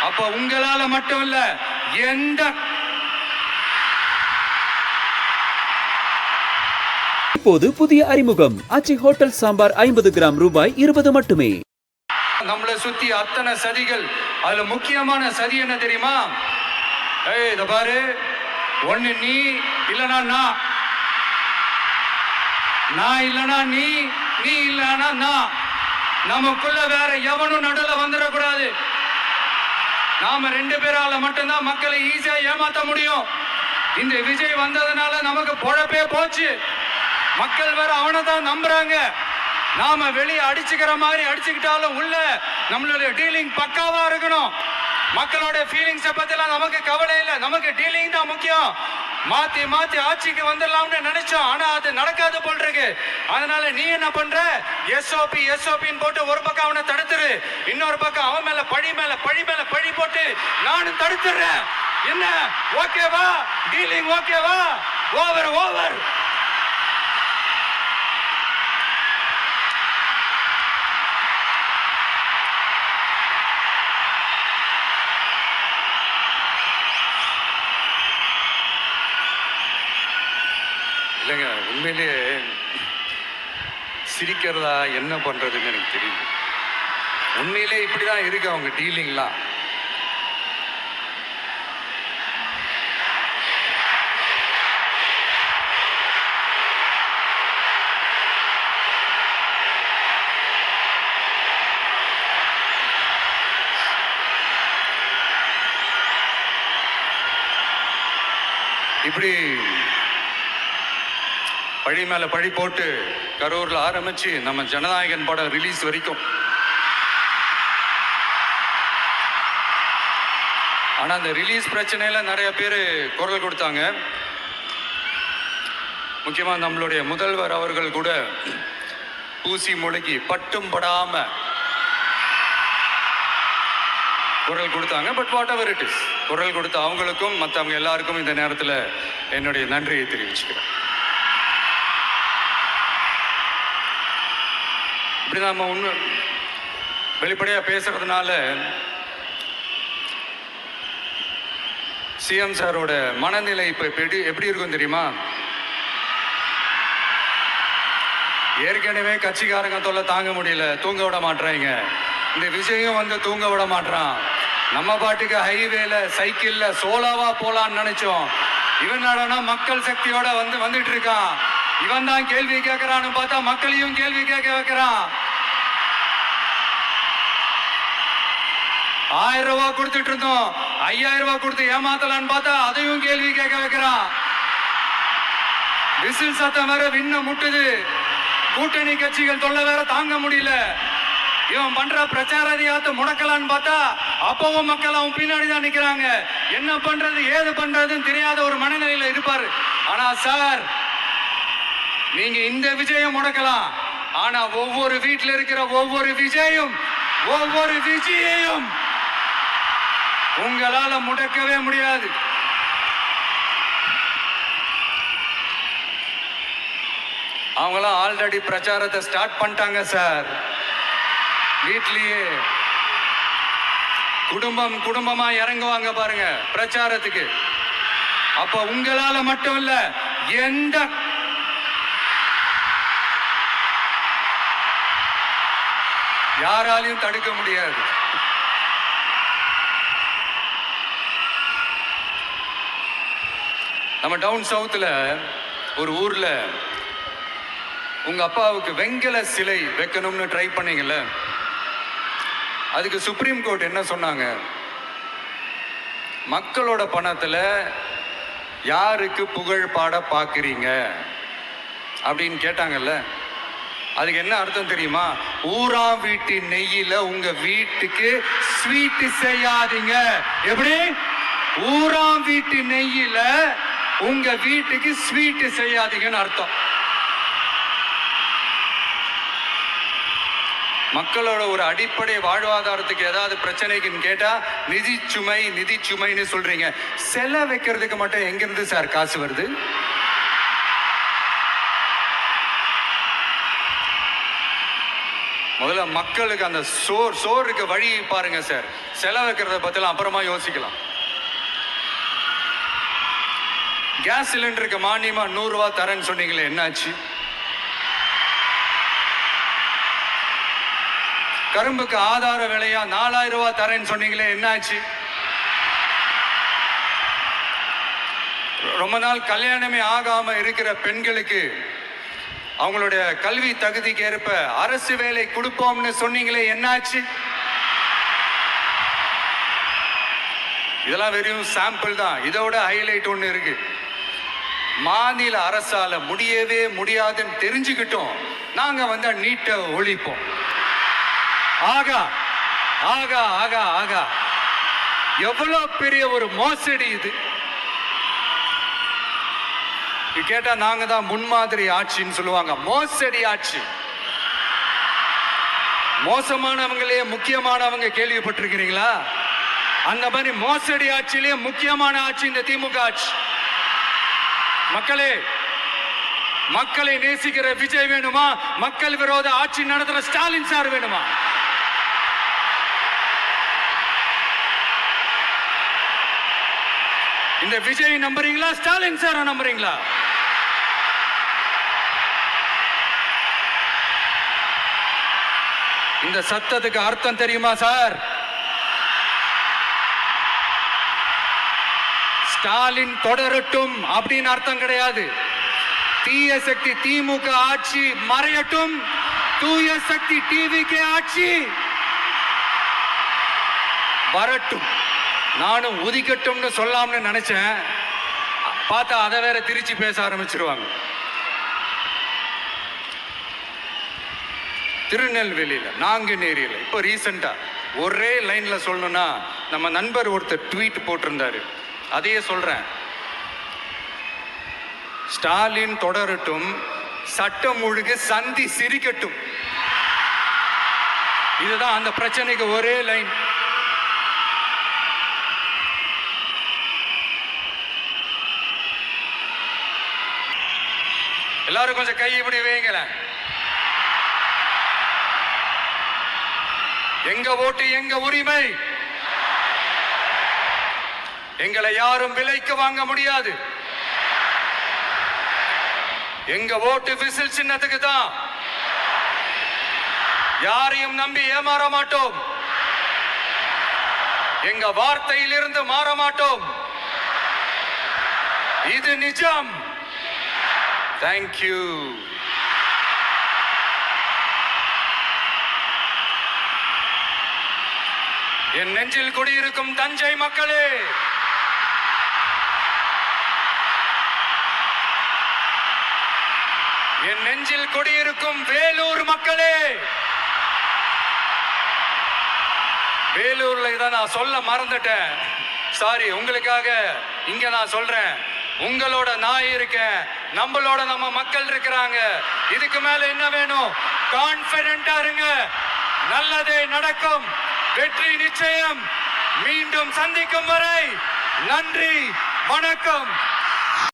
அப்ப உங்களால மட்டும் இல்ல, எந்த இப்போது புதிய அறிமுகம் ஆச்சி ஹோட்டல் சாம்பார் 50 கிராம் ரூபாய் 20 மட்டுமே. நம்மளை சுத்தி அத்தனை சதிகள். அதுல முக்கியமான சதி என்ன தெரியுமா? இத பாரு, ஒண்ணு நீ இல்லனா நான் இல்லனா நீ இல்லனா நான். நமக்குள்ள வேற எவனும் நடுல வந்துடக்கூடாது. நாம 2 பேரால மட்டும்தான் மக்களை ஈஸியா ஏமாத்த முடியும். இந்த விஜய் வந்ததுனால நமக்கு பொழப்பே போச்சு. மக்கள் வேற அவனை தான் நம்புறாங்க. நாம வெளியே அடிச்சுக்கிற மாதிரி அடிச்சுக்கிட்டாலும் உள்ள நம்மளுடைய டீலிங் பக்காவா இருக்கணும். மக்களோட ஃபீலிங்ஸை பத்திலாம் நமக்கு கவலை இல்லை. நமக்கு டீலிங் தான் முக்கியம். மாத்தி மாத்தி ஆட்சிக்கு வந்துடலாம்னு நினைச்சோம், ஆனா அது நடக்காது போல் இருக்கு. அதனால நீ என்ன பண்ற? எஸ்ஓபின்னு போட்டு ஒரு பக்கம் அவனை தடுத்துரு, இன்னொரு பக்கம் அவன் மேல பழி போட்டு நானும் தடுத்துறேன். என்ன ஓகேவா? டீலிங் ஓகேவா? ஓவர். இல்லைங்க, உண்மையிலேயே சிரிக்கிறதா என்ன பண்றதுன்னு எனக்கு தெரியல. உண்மையிலே இப்படிதான் இருக்கு அவங்க டீலிங்லாம். இப்படி பழி மேல பழி போட்டு கரூர்ல ஆரம்பிச்சு நம்ம ஜனநாயகன் படம் ரிலீஸ் வரைக்கும். ஆனா அந்த ரிலீஸ் பிரச்சனையில நிறைய பேர் குரல் கொடுத்தாங்க. முக்கியமா நம்மளுடைய முதல்வர் அவர்கள் கூட ஊசி முழுகி பட்டும் படாம குரல் கொடுத்தாங்க. But what ever it is, குரல் கொடுத்த அவங்களுக்கும் மற்றவங்க எல்லாருக்கும் இந்த நேரத்தில் என்னுடைய நன்றியை தெரிவிச்சுக்கிறேன். இப்படி நாம உண்மை வெளிப்படையா பேசுறதுனால சிஎம் சாரோட மனநிலை இப்ப எப்படி இருக்கும் தெரியுமா? ஏற்கனவே கட்சிக்காரங்க தொல்லை தாங்க முடியல, தூங்க விட மாட்டாங்க. இந்த விஜயம் வந்து தூங்க விட மாட்டான். நம்ம பாட்டுக்கு ஹைவேல சைக்கிள்ல சோலாவா போலான்னு நினைச்சோம். இவன் மக்கள் சக்தியோட வந்துட்டு இருக்கான். இவன் தான் கேள்வி கேட்கிறான்னு பார்த்தா மக்களையும் கேள்வி கேட்க வைக்கிறான். 1000 ரூபாய் கொடுத்துட்டு இருந்தோம், 5000 ரூபாய் கொடுத்து ஏமாத்தலான்னு பார்த்தா அதையும் கேள்வி கேட்க வைக்கிறான். விசில் சத்தம் வேற விண்ண முட்டுது. கூட்டணி கட்சிகள் தொல்லை வேற தாங்க முடியல. இவன் பண்ற பிரச்சாரத்தை முடக்கலான்னு பார்த்தா அப்பவும் மக்கள் அவன் பின்னாடி தான் நிக்கிறாங்க. என்ன பண்றது ஏது பண்றதுன்னு தெரியாத ஒரு மனநிலையில இருப்பாரு. ஆனா சார், நீங்க இந்த விஜயம் முடக்கலாம், ஆனா ஒவ்வொரு வீட்டில் இருக்கிற ஒவ்வொரு விஜயும் உங்களால முடக்கவே முடியாது. அவங்களாம் ஆல்ரெடி பிரச்சாரத்தை ஸ்டார்ட் பண்ணிட்டாங்க சார். வீட்லயே குடும்பமா இறங்குவாங்க பாருங்க பிரச்சாரத்துக்கு. அப்ப உங்களால மட்டும் இல்ல, எந்த யாராலையும் தடுக்க முடியாது. நம்ம டவுன் சவுத்துல ஒரு ஊர்ல உங்க அப்பாவுக்கு வெங்கல சிலை வைக்கணும்னு ட்ரை பண்ணீங்கல்ல, அதுக்கு சுப்ரீம் கோர்ட் என்ன சொன்னாங்க? மக்களோட பணத்துல யாருக்கு புகழ் பாட பாக்குறீங்க அப்படின்னு கேட்டாங்கல்ல. அதுக்கு என்ன அர்த்தம் தெரியுமா? ஊரா வீட்டின் நெய்யில உங்க வீட்டுக்கு ஸ்வீட் செய்யாதீங்க. எப்படி? ஊரா வீட்டு நெய்யில உங்க வீட்டுக்கு ஸ்வீட் செய்யாதீங்கன்னு அர்த்தம். மக்களோட ஒரு அடிப்படை வாழ்வாதாரத்துக்கு ஏதாவது பிரச்சனைக்குன்னு கேட்டா நிதி சுமைன்னு சொல்றீங்க. செலை வைக்கிறதுக்கு மட்டும் எங்கிருந்து சார் காசு வருது? முதல்ல மக்களுக்கு அந்த சோறுக்கு வழி பாருங்க சார். செலவுக்கிறத பத்திலாம் அப்புறமா யோசிக்கலாம். கேஸ் சிலிண்டருக்கு மானியமா 100 ரூபாய் தரேன்னு சொன்னீங்களே, என்னாச்சு? கரும்புக்கு ஆதார விலையா 4000 ரூபாய் தரேன்னு சொன்னீங்களே, என்னாச்சு? ரொம்ப நாள் கல்யாணமே ஆகாம இருக்கிற பெண்களுக்கு அவங்களுடைய கல்வி தகுதிக்கு ஏற்ப அரசு வேலை கொடுப்போம்னு சொன்னீங்களே, என்னாச்சு? இதெல்லாம் வெறும் சாம்பிள் தான். இதோட ஹைலைட் ஒன்று இருக்கு. மாநில அரசால முடியவே முடியாதுன்னு தெரிஞ்சுக்கிட்டோம், நாங்க நீட்டை ஒழிப்போம். ஆகா ஆகா ஆகா ஆகா, எவ்வளவு பெரிய ஒரு மோசடி இது! கேட்டா நாங்க தான் முன்மாதிரி ஆட்சின்னு சொல்லுவாங்க. மோசடி ஆட்சி. மோசமானவங்களே முக்கியமானவங்க கேள்விப்பட்டிருக்கிறீங்களா? அந்த மாதிரி மோசடி ஆட்சியிலேயே முக்கியமான ஆட்சி இந்த திமுக ஆட்சி. மக்களே, மக்களை நேசிக்கிற விஜய் வேணுமா? மக்கள் விரோத ஆட்சி நடத்துற ஸ்டாலின் சார் வேணுமா? இந்த விஜய் நம்புறீங்களா, ஸ்டாலின் சார் நம்புறீங்களா? இந்த சத்தத்துக்கு அர்த்தம் தெரியுமா சார்? ஸ்டாலின் தொடரட்டும் அப்படின்னு அர்த்தம் கிடையாது. தீய சக்தி திமுக ஆட்சி மறையட்டும், தூய சக்தி டிவிகே ஆட்சி வரட்டும். நானும் உதிக்கட்டும்னு சொல்லாம்னு நினைச்சேன், பார்த்தா அதை வேற திருச்சி பேச ஆரம்பிச்சிருவாங்க. திருநெல்வேலியில், நாங்குநேரியில் இப்போ ரீசெண்டா ஒரே லைன்ல சொல்லணும்னா, நம்ம நண்பர் ஒருத்தர் ட்வீட் போட்டிருந்தாரு, அதையே சொல்றேன். ஸ்டாலின் தொடரட்டும், சட்டம் ஒழுங்கு சந்தி சிரிக்கட்டும். இதுதான் அந்த பிரச்சனைக்கு ஒரே லைன். எல்லாரும் கொஞ்சம் கை இப்படி வைங்கள. எங்க ஓட்டு எங்க உரிமை. எங்களை யாரும் விலைக்கு வாங்க முடியாது. எங்க ஓட்டு விசில் சின்னத்துக்கு தான். யாரையும் நம்பி ஏமாற மாட்டோம். எங்க வார்த்தையிலிருந்து மாற மாட்டோம். இது நிஜம். தேங்க்யூ. என் நெஞ்சில் குடியிருக்கும் தஞ்சை மக்களே, என் நெஞ்சில் குடியிருக்கும் வேலூர் மக்களே, வேலூர்ல இதை நான் சொல்ல மறந்துட்டேன், சாரி. உங்களுக்காக இங்க நான் சொல்றேன். உங்களோட நான் இருக்கேன், நம்மளோட நம்ம மக்கள் இருக்கிறாங்க. இதுக்கு மேல என்ன வேணும்? கான்பிடென்டா இருங்க. நல்லதே நடக்கும். வெற்றி நிச்சயம். மீண்டும் சந்திக்கும் வரை நன்றி, வணக்கம்.